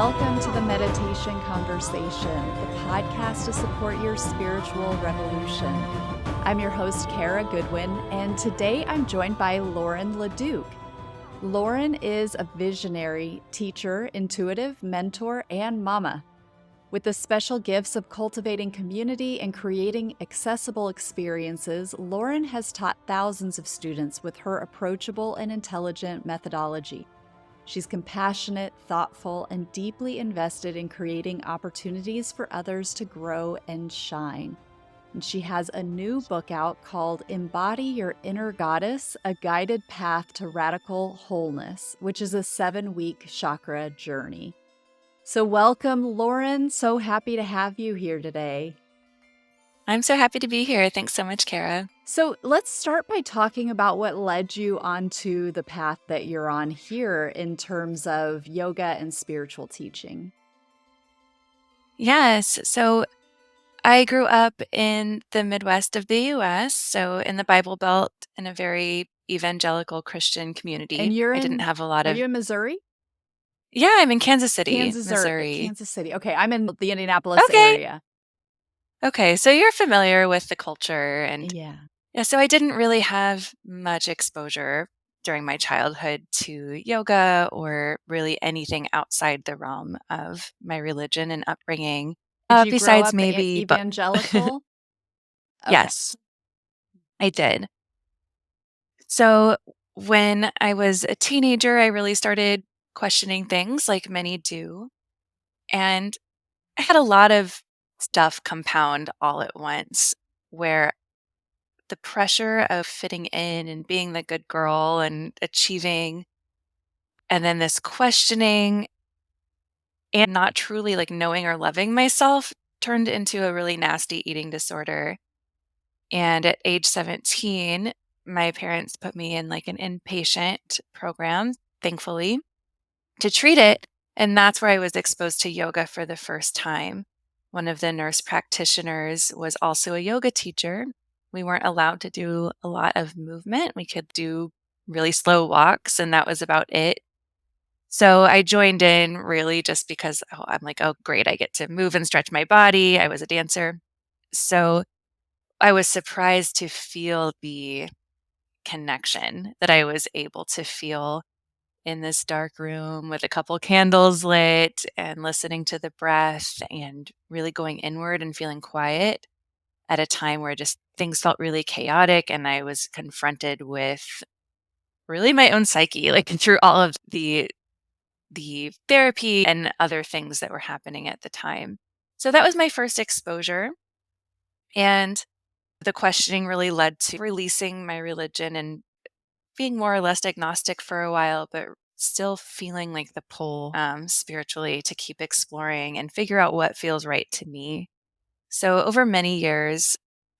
Welcome to the Meditation Conversation, the podcast to support your spiritual revolution. I'm your host, Kara Goodwin, and today I'm joined by Lauren Leduc. Lauren is a visionary, teacher, intuitive, mentor, and mama. With the special gifts of cultivating community and creating accessible experiences, Lauren has taught thousands of students with her approachable and intelligent methodology. She's compassionate, thoughtful, and deeply invested in creating opportunities for others to grow and shine. And she has a new book out called Embody Your Inner Goddess, A Guided Path to Radical Wholeness, which is a 7-week chakra journey. So welcome, Lauren. So happy to have you here today. I'm so happy to be here. Thanks so much, Kara. So let's start by talking about what led you onto the path that you're on here in terms of yoga and spiritual teaching. Yes. So I grew up in the Midwest of the U.S., so in the Bible Belt in a very evangelical Christian community. And I didn't have a lot are of... you in Missouri? Yeah, I'm in Kansas City, Kansas Missouri. City. Okay, I'm in the Indianapolis Okay. area. Okay, so you're familiar with the culture. And Yeah. so I didn't really have much exposure during my childhood to yoga or really anything outside the realm of my religion and upbringing. Did you grow Besides up maybe evangelical? Okay. Yes, I did. So when I was a teenager, I really started questioning things like many do. And I had a lot of stuff compound all at once, where the pressure of fitting in and being the good girl and achieving, and then this questioning and not truly like knowing or loving myself turned into a really nasty eating disorder. And at age 17, my parents put me in like an inpatient program, thankfully, to treat it. And that's where I was exposed to yoga for the first time. One of the nurse practitioners was also a yoga teacher. We weren't allowed to do a lot of movement. We could do really slow walks, and that was about it. So I joined in really just because I'm like, oh, great, I get to move and stretch my body. I was a dancer. So I was surprised to feel the connection that I was able to feel in this dark room with a couple candles lit and listening to the breath and really going inward and feeling quiet at a time where just things felt really chaotic. And I was confronted with really my own psyche, like through all of the therapy and other things that were happening at the time. So that was my first exposure. And the questioning really led to releasing my religion and being more or less agnostic for a while, but still feeling like the pull spiritually to keep exploring and figure out what feels right to me. So over many years,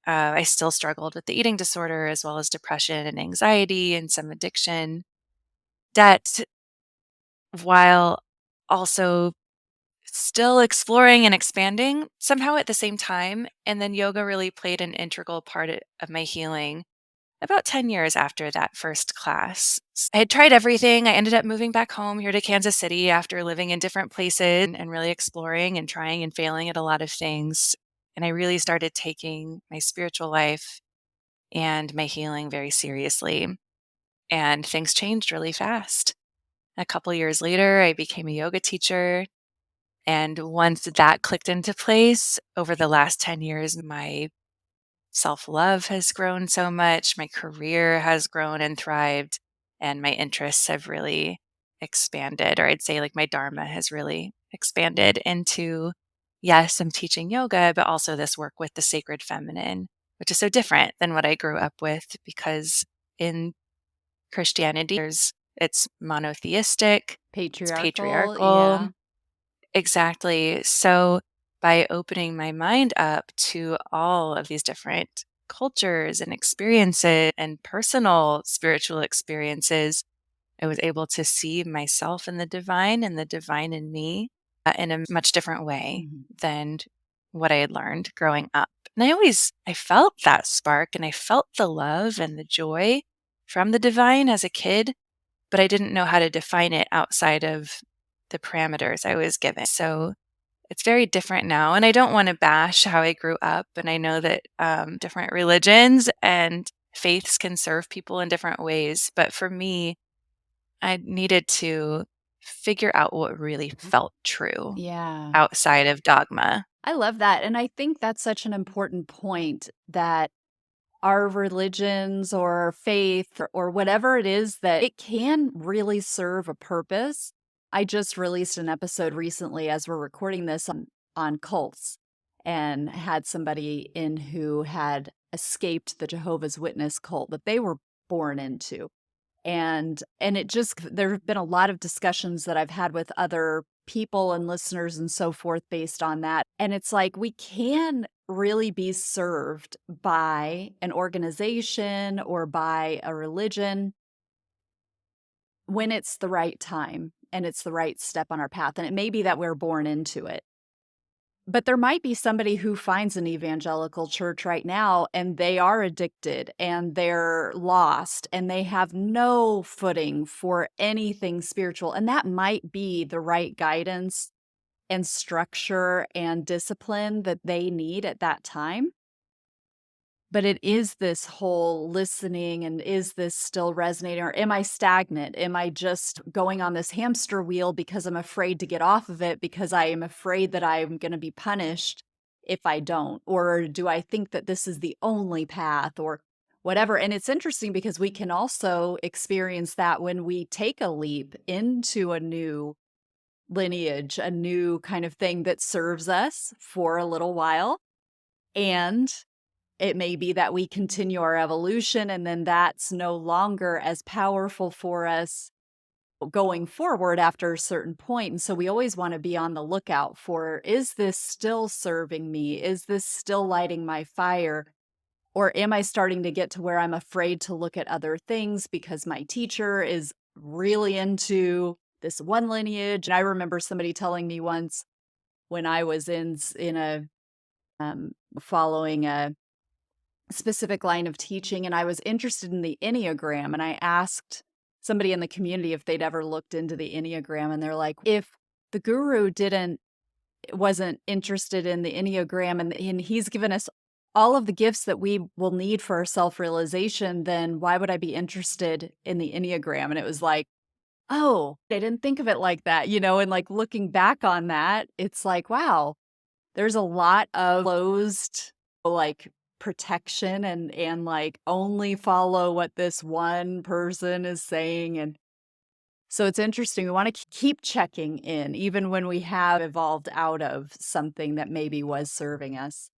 I still struggled with the eating disorder as well as depression and anxiety and some addiction, debt, while also still exploring and expanding somehow at the same time. And then yoga really played an integral part of my healing about 10 years after that first class. I had tried everything. I ended up moving back home here to Kansas City after living in different places and really exploring and trying and failing at a lot of things. And I really started taking my spiritual life and my healing very seriously. And things changed really fast. A couple years later, I became a yoga teacher. And once that clicked into place, over the last 10 years, my self-love has grown so much, my career has grown and thrived, and my interests have really expanded, or I'd say like my dharma has really expanded into, yes, I'm teaching yoga, but also this work with the sacred feminine, which is so different than what I grew up with, because in Christianity, it's monotheistic, it's patriarchal. Yeah. Exactly. So by opening my mind up to all of these different cultures and experiences and personal spiritual experiences, I was able to see myself in the divine and the divine in me in a much different way than what I had learned growing up. And I felt that spark, and I felt the love and the joy from the divine as a kid, but I didn't know how to define it outside of the parameters I was given. So it's very different now. And I don't want to bash how I grew up. And I know that different religions and faiths can serve people in different ways. But for me, I needed to figure out what really felt true Yeah. outside of dogma. I love that. And I think that's such an important point that our religions or faith or whatever it is, that it can really serve a purpose. I just released an episode recently as we're recording this on cults and had somebody in who had escaped the Jehovah's Witness cult that they were born into. And it just there have been a lot of discussions that I've had with other people and listeners and so forth based on that. And it's like we can really be served by an organization or by a religion when it's the right time and it's the right step on our path. And it may be that we're born into it. But there might be somebody who finds an evangelical church right now and they are addicted and they're lost and they have no footing for anything spiritual. And that might be the right guidance and structure and discipline that they need at that time. But it is this whole listening, and is this still resonating, or am I stagnant? Am I just going on this hamster wheel because I'm afraid to get off of it because I am afraid that I'm going to be punished if I don't? Or do I think that this is the only path or whatever? And it's interesting because we can also experience that when we take a leap into a new lineage, a new kind of thing that serves us for a little while. And it may be that we continue our evolution and then that's no longer as powerful for us going forward after a certain point. And so we always want to be on the lookout for, is this still serving me? Is this still lighting my fire? Or am I starting to get to where I'm afraid to look at other things because my teacher is really into this one lineage? And I remember somebody telling me once when I was in a following a specific line of teaching, and I was interested in the Enneagram, and I asked somebody in the community if they'd ever looked into the Enneagram, and they're like, if the guru wasn't interested in the Enneagram and he's given us all of the gifts that we will need for our self-realization, then why would I be interested in the Enneagram? And it was like, oh, I didn't think of it like that, and like looking back on that, it's like, wow, there's a lot of closed, like, protection and like only follow what this one person is saying. And so it's interesting. We want to keep checking in even when we have evolved out of something that maybe was serving us.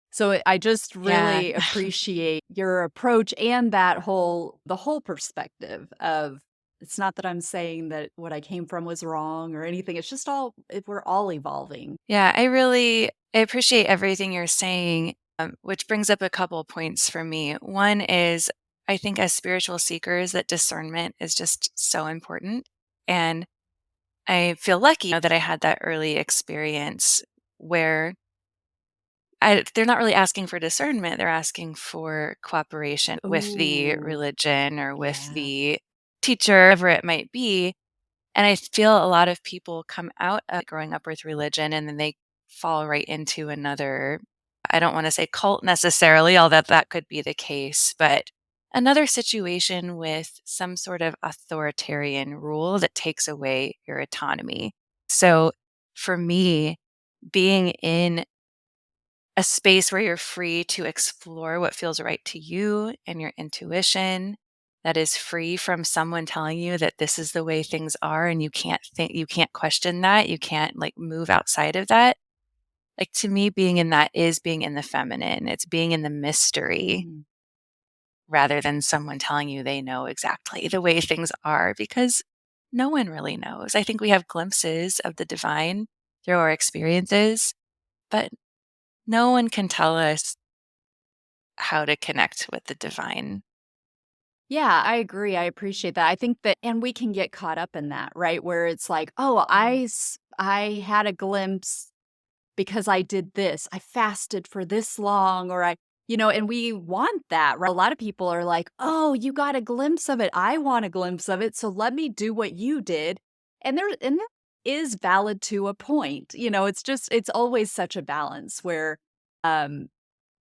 So I just Yeah. really appreciate your approach and the whole perspective of, it's not that I'm saying that what I came from was wrong or anything. It's just we're all evolving. Yeah, I appreciate everything you're saying, which brings up a couple points for me. One is I think as spiritual seekers that discernment is just so important. And I feel lucky, that I had that early experience where they're not really asking for discernment, they're asking for cooperation with the Ooh, religion or with yeah. the teacher, whatever it might be. And I feel a lot of people come out of growing up with religion and then they fall right into another, I don't want to say cult necessarily, although that could be the case, but another situation with some sort of authoritarian rule that takes away your autonomy. So for me, being in a space where you're free to explore what feels right to you and your intuition, that is free from someone telling you that this is the way things are and you can't question that, you can't like move outside of that. Like to me, being in that is being in the feminine. It's being in the mystery Mm. rather than someone telling you they know exactly the way things are, because no one really knows. I think we have glimpses of the divine through our experiences, but no one can tell us how to connect with the divine. Yeah, I agree. I appreciate that. I think that, and we can get caught up in that, right? Where it's like, oh, I had a glimpse because I did this. I fasted for this long, or and we want that, right? A lot of people are like, oh, you got a glimpse of it. I want a glimpse of it. So let me do what you did. And there is valid to a point. It's always such a balance where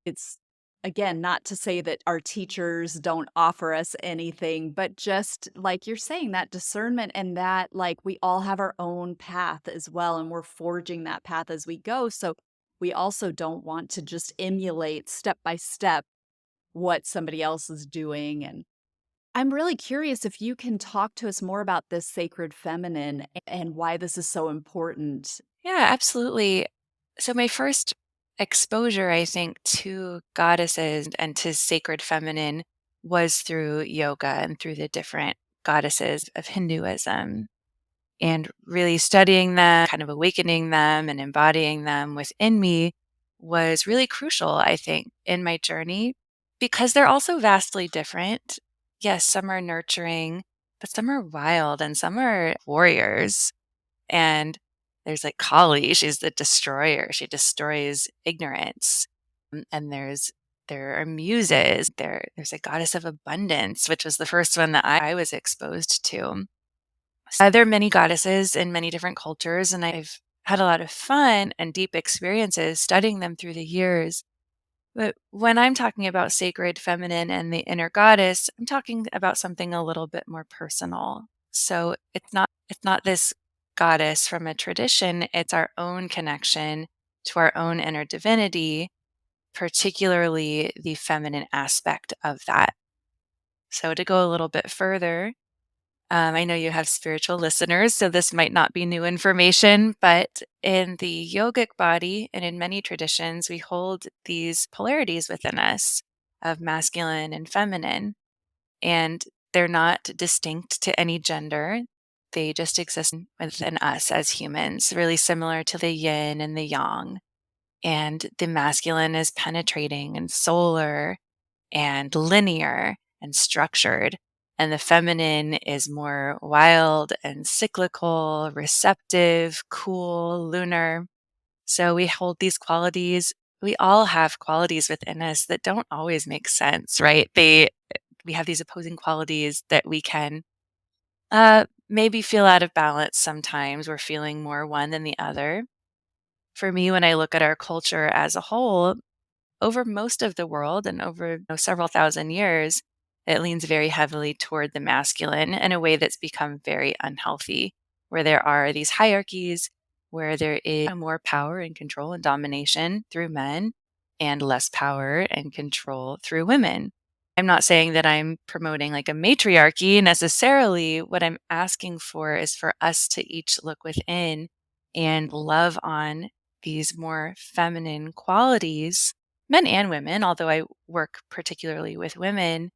it's, again, not to say that our teachers don't offer us anything, but just like you're saying, that discernment and that, like, we all have our own path as well, and we're forging that path as we go. So we also don't want to just emulate step by step what somebody else is doing. And I'm really curious if you can talk to us more about this sacred feminine and why this is so important. Yeah, absolutely. So my first exposure, I think, to goddesses and to sacred feminine was through yoga and through the different goddesses of Hinduism, and really studying them, kind of awakening them and embodying them within me was really crucial, I think, in my journey because they're also vastly different. Yes, some are nurturing, but some are wild and some are warriors. And there's like Kali, she's the destroyer. She destroys ignorance. And there are muses. There's a goddess of abundance, which was the first one that I was exposed to. There are many goddesses in many different cultures, and I've had a lot of fun and deep experiences studying them through the years. But when I'm talking about sacred feminine and the inner goddess, I'm talking about something a little bit more personal. So it's not this goddess from a tradition, it's our own connection to our own inner divinity, particularly the feminine aspect of that. So to go a little bit further, I know you have spiritual listeners, so this might not be new information, but in the yogic body and in many traditions, we hold these polarities within us of masculine and feminine, and they're not distinct to any gender. They just exist within us as humans, really similar to the yin and the yang. And the masculine is penetrating and solar and linear and structured. And the feminine is more wild and cyclical, receptive, cool, lunar. So we hold these qualities. We all have qualities within us that don't always make sense, right? We have these opposing qualities that we can maybe feel out of balance sometimes. We're feeling more one than the other. For me, when I look at our culture as a whole, over most of the world and over several thousand years, it leans very heavily toward the masculine in a way that's become very unhealthy, where there are these hierarchies, where there is more power and control and domination through men and less power and control through women. I'm not saying that I'm promoting like a matriarchy necessarily. What I'm asking for is for us to each look within and love on these more feminine qualities, men and women, although I work particularly with women,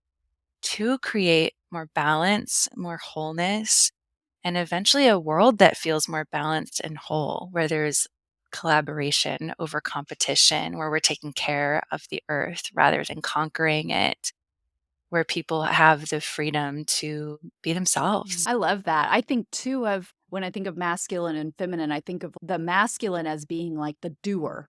to create more balance, more wholeness, and eventually a world that feels more balanced and whole, where there's collaboration over competition, where we're taking care of the earth rather than conquering it, where people have the freedom to be themselves. I love that. I think too of when I think of masculine and feminine, I think of the masculine as being like the doer,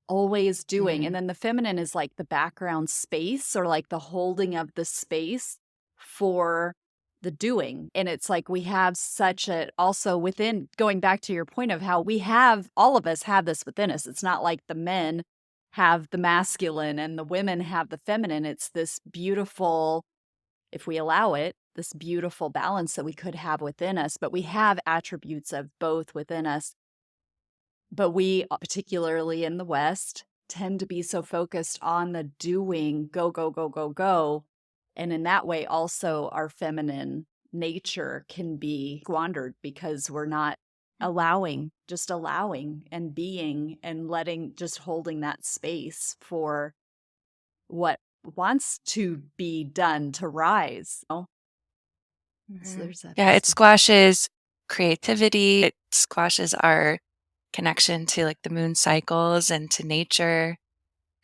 always doing. And Mhm. then the feminine is like the background space or like the holding of the space for the doing. And it's like we have such a, also within, going back to your point of how we have, all of us have this within us. It's not like the men have the masculine and the women have the feminine. It's this beautiful, if we allow it, this beautiful balance that we could have within us. But we have attributes of both within us. But we, particularly in the West, tend to be so focused on the doing, go, go, go, go, go. And in that way, also our feminine nature can be squandered because we're not allowing, just allowing and being and letting, just holding that space for what wants to be done to rise. So Mhm. there's that Yeah, it aspect. squashes creativity. It squashes our connection to like the moon cycles and to nature.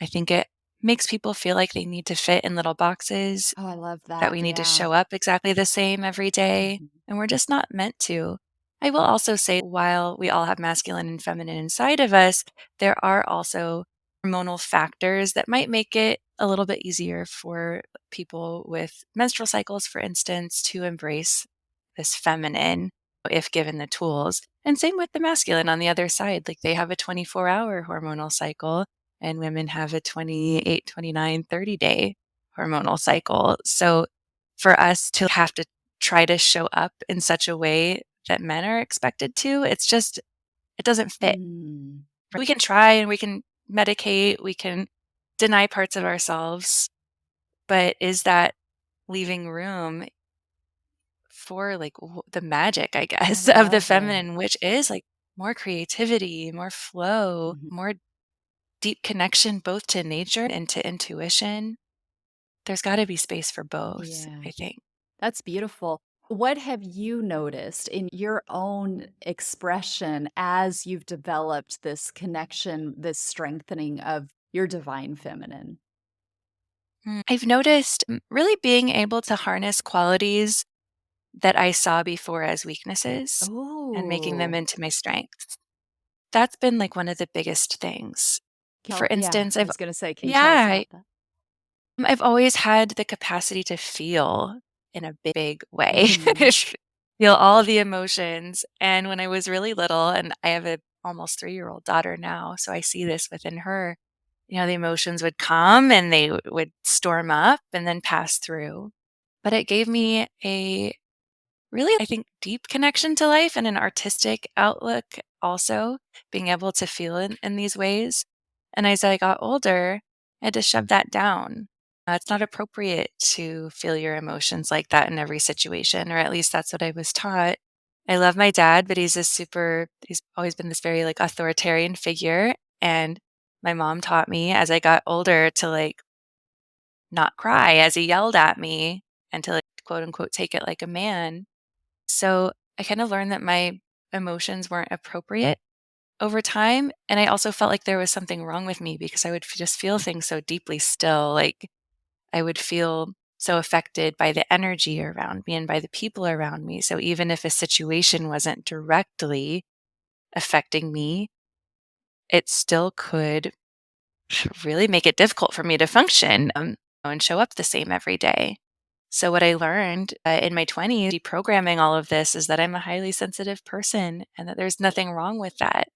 I think it makes people feel like they need to fit in little boxes, Oh, I love that that. we need to Yeah. show up exactly the same every day, Mhm. and we're just not meant to. I will also say, while we all have masculine and feminine inside of us, there are also hormonal factors that might make it a little bit easier for people with menstrual cycles, for instance, to embrace this feminine if given the tools. And same with the masculine on the other side. Like they have a 24-hour hormonal cycle, and women have a 28, 29, 30-day hormonal cycle. So for us to have to try to show up in such a way that men are expected to, it doesn't fit. Mm. We can try and we can medicate, we can deny parts of ourselves, but is that leaving room for like the magic, I I guess, of the love it. feminine, which is like more creativity, more flow, Mhm. more deep connection both to nature and to intuition. There's got to be space for both, Yeah. I think. That's beautiful. What have you noticed in your own expression as you've developed this connection, this strengthening of your divine feminine? I've noticed really being able to harness qualities that I saw before as weaknesses and making them Oh, into my strengths. That's been like one of the biggest things. For yeah, instance, I was going to say, can you tell us yeah, about that? I've always had the capacity to feel in a big way, Hmm. feel all of the emotions. And when I was really little, and I have a almost 3-year-old daughter now, so I see this within her, the emotions would come and they would storm up and then pass through. But it gave me a really, I think, deep connection to life and an artistic outlook also, being able to feel in these ways. And as I got older, I had to shove that down. It's not appropriate to feel your emotions like that in every situation, or at least that's what I was taught. I love my dad, but he's always been this very like authoritarian figure. And my mom taught me as I got older to like not cry as he yelled at me and to like quote unquote take it like a man. So I kind of learned that my emotions weren't appropriate over time. And I also felt like there was something wrong with me because I would just feel things so deeply still. Like I would feel so affected by the energy around me and by the people around me. So even if a situation wasn't directly affecting me, it still could really make it difficult for me to function and show up the same every day. So, what I learned in my 20s, deprogramming all of this, is that I'm a highly sensitive person and that there's nothing wrong with that.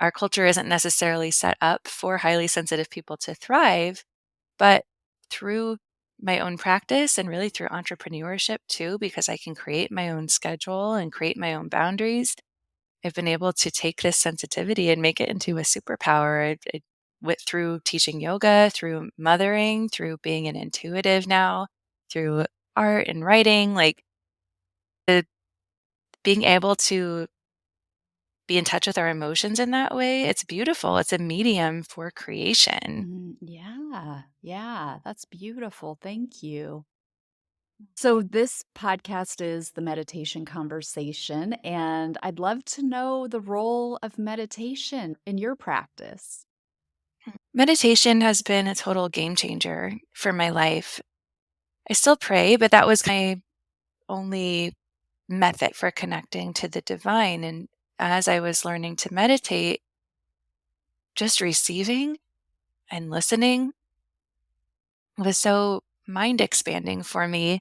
Our culture isn't necessarily set up for highly sensitive people to thrive, but through my own practice and really through entrepreneurship too, because I can create my own schedule and create my own boundaries, I've been able to take this sensitivity and make it into a superpower. Through teaching yoga, through mothering, through being an intuitive now, through art and writing, like the being able to be in touch with our emotions in that way, it's beautiful. It's a medium for creation. Yeah, yeah, that's beautiful. Thank you. So, this podcast is the meditation conversation, and I'd love to know the role of meditation in your practice. Meditation has been a total game changer for my life. I still pray, but that was my only method for connecting to the divine. And as I was learning to meditate, just receiving and listening was so mind expanding for me.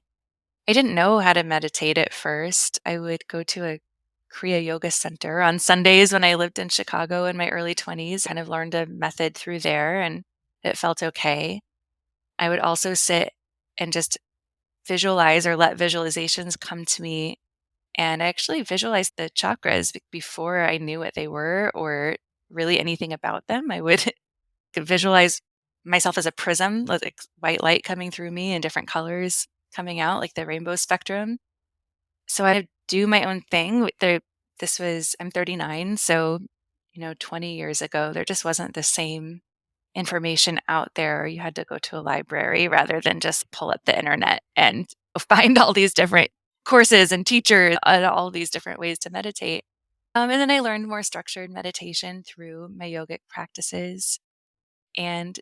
I didn't know how to meditate at first. I would go to a Kriya Yoga center on Sundays when I lived in Chicago in my early 20s, kind of learned a method through there and it felt okay. I would also sit and just visualize or let visualizations come to me. And I actually visualized the chakras before I knew what they were or really anything about them. I would could visualize myself as a prism, like white light coming through me and different colors coming out, like the rainbow spectrum. So I do my own thing. I'm 39, so 20 years ago, there just wasn't the same information out there. You had to go to a library rather than just pull up the internet and find all these different courses and teachers and all these different ways to meditate. And then I learned more structured meditation through my yogic practices. And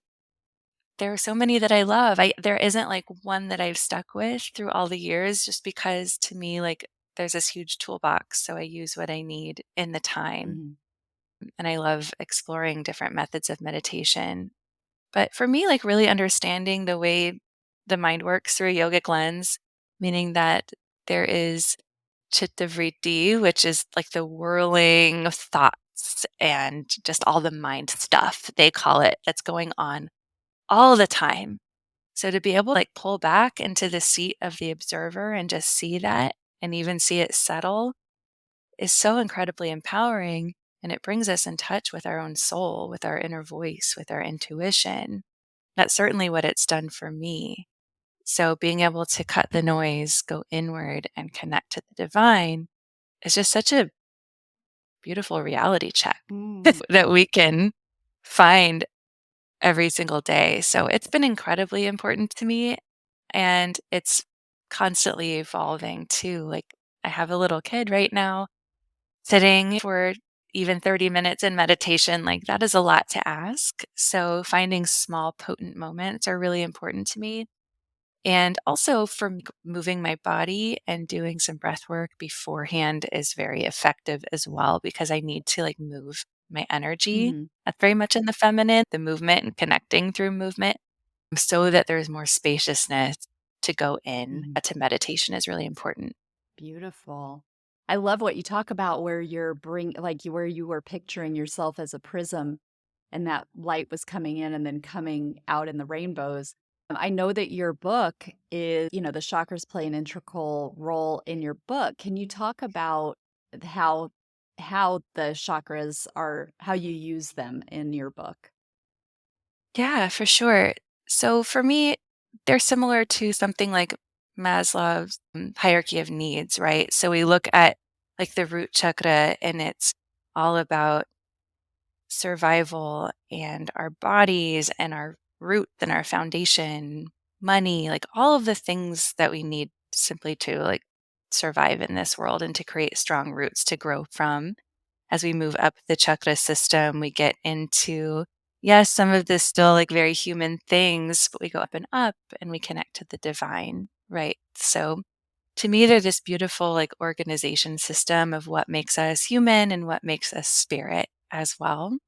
there are so many that I love. There isn't like one that I've stuck with through all the years just because to me, like, there's this huge toolbox, so I use what I need in the time, Mhm. and I love exploring different methods of meditation. But for me, like, really understanding the way the mind works through a yogic lens, meaning that there is chittavriti, which is like the whirling of thoughts and just all the mind stuff, they call it, that's going on all the time. So to be able to like pull back into the seat of the observer and just see that and even see it settle is so incredibly empowering. And it brings us in touch with our own soul, with our inner voice, with our intuition. That's certainly what it's done for me. So being able to cut the noise, go inward, and connect to the divine is just such a beautiful reality check Mm. that we can find every single day. So it's been incredibly important to me, and it's constantly evolving too. Like, I have a little kid right now. Sitting for even 30 minutes in meditation, like that is a lot to ask. So finding small, potent moments are really important to me. And also for moving my body and doing some breath work beforehand is very effective as well, because I need to like move my energy. Hmm. That's very much in the feminine, the movement and connecting through movement, so that there's more spaciousness to go in Hmm. to meditation is really important. Beautiful. I love what you talk about where where you were picturing yourself as a prism and that light was coming in and then coming out in the rainbows. I know that your book is, the chakras play an integral role in your book. Can you talk about how the chakras are, how you use them in your book? Yeah, for sure. So for me, they're similar to something like Maslow's hierarchy of needs, right? So we look at like the root chakra, and it's all about survival and our bodies and our roots and our foundation, money, like all of the things that we need simply to like survive in this world and to create strong roots to grow from. As we move up the chakra system, we get into, yes, some of this still like very human things, but we go up and we connect to the divine, right? So to me, they're this beautiful like organization system of what makes us human and what makes us spirit as well.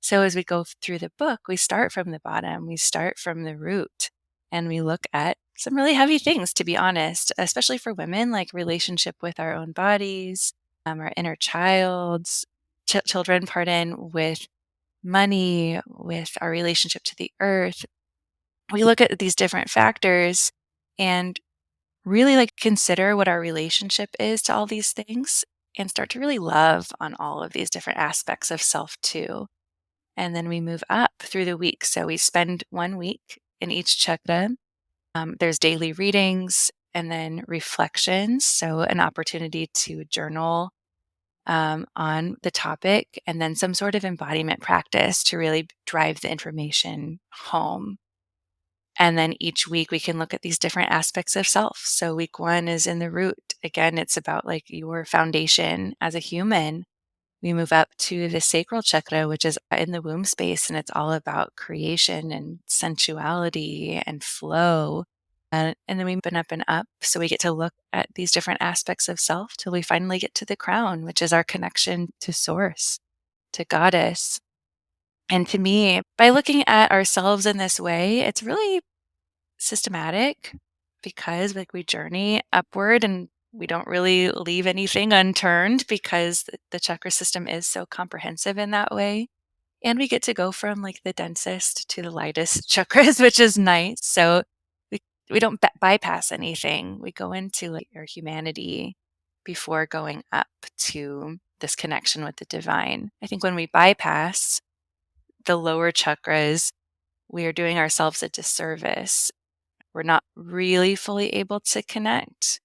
So as we go through the book, we start from the bottom, we start from the root, and we look at some really heavy things, to be honest, especially for women, like relationship with our own bodies, our inner children, pardon, with money, with our relationship to the earth. We look at these different factors and really like consider what our relationship is to all these things and start to really love on all of these different aspects of self too. And then we move up through the week. So we spend 1 week in each chakra. There's daily readings and then reflections. So an opportunity to journal on the topic, and then some sort of embodiment practice to really drive the information home. And then each week we can look at these different aspects of self. So week 1 is in the root. Again, it's about like your foundation as a human. We move up to the sacral chakra, which is in the womb space, and it's all about creation and sensuality and flow. And then we open up and up. So we get to look at these different aspects of self till we finally get to the crown, which is our connection to source, to goddess. And to me, by looking at ourselves in this way, it's really systematic, because like we journey upward and we don't really leave anything unturned, because the chakra system is so comprehensive in that way. And we get to go from like the densest to the lightest chakras, which is nice. So we we don't bypass anything. We go into like our humanity before going up to this connection with the divine. I think when we bypass the lower chakras, we are doing ourselves a disservice. We're not really fully able to connect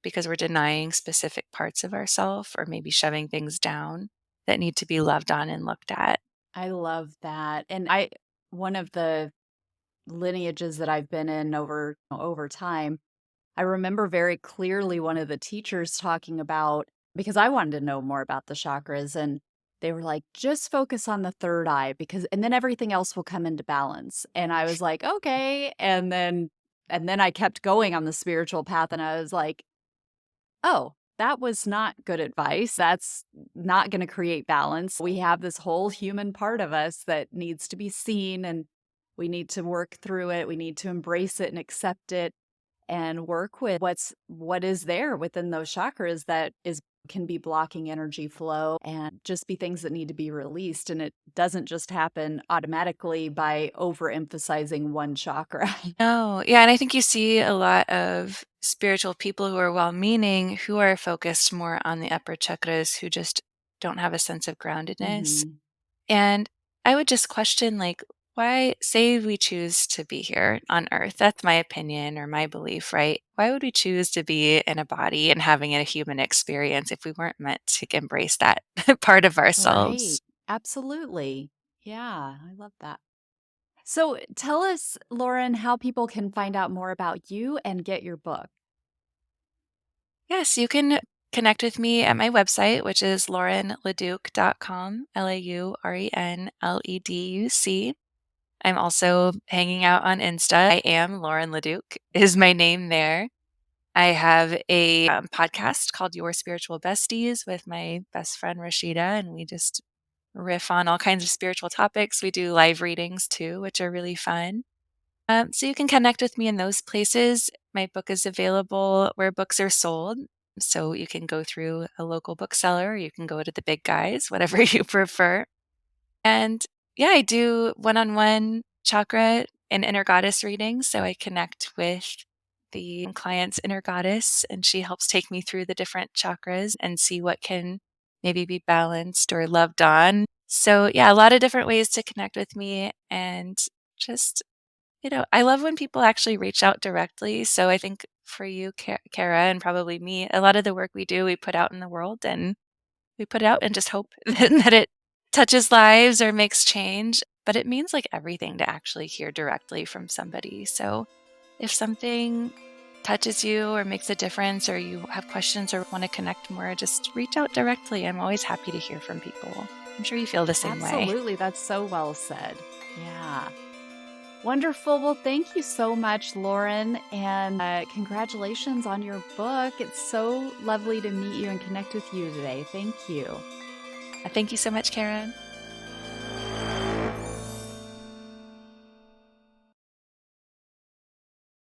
because we're denying specific parts of ourselves, or maybe shoving things down that need to be loved on and looked at. I love that. And one of the lineages that I've been in over time, I remember very clearly one of the teachers talking about, because I wanted to know more about the chakras, and they were like, just focus on the third eye, and then everything else will come into balance. And I was like, okay. And then I kept going on the spiritual path, and I was like, oh, that was not good advice. That's not going to create balance. We have this whole human part of us that needs to be seen, and we need to work through it. We need to embrace it and accept it. and work with what is there within those chakras that is can be blocking energy flow and just be things that need to be released. And it doesn't just happen automatically by overemphasizing one chakra. No, yeah, and I think you see a lot of spiritual people who are well-meaning, who are focused more on the upper chakras, who just don't have a sense of groundedness. Hmm. And I would just question, like, why say we choose to be here on Earth? That's my opinion or my belief, right? Why would we choose to be in a body and having a human experience if we weren't meant to embrace that part of Right. ourselves? Absolutely. Yeah, I love that. So tell us, Lauren, how people can find out more about you and get your book. Yes, you can connect with me at my website, which is laurenleduc.com, LaurenLeduc. I'm also hanging out on Insta. I am Lauren Leduc, is my name there. I have a podcast called Your Spiritual Besties with my best friend Rashida, and we just riff on all kinds of spiritual topics. We do live readings too, which are really fun. So you can connect with me in those places. My book is available where books are sold. So you can go through a local bookseller, or you can go to the big guys, whatever you prefer. And yeah, I do one-on-one chakra and inner goddess readings. So I connect with the client's inner goddess, and she helps take me through the different chakras and see what can maybe be balanced or loved on. So yeah, a lot of different ways to connect with me, and just, I love when people actually reach out directly. So I think for you, Kara, and probably me, a lot of the work we do, we put out in the world, and we put it out and just hope that it touches lives or makes change. But it means like everything to actually hear directly from somebody. So if something touches you or makes a difference, or you have questions or want to connect more, just reach out directly. I'm always happy to hear from people. I'm sure you feel the same way. Absolutely. That's so well said. Yeah. Wonderful. Well, thank you so much, Lauren, and congratulations on your book. It's so lovely to meet you and connect with you today. Thank you. Thank you so much, Karen.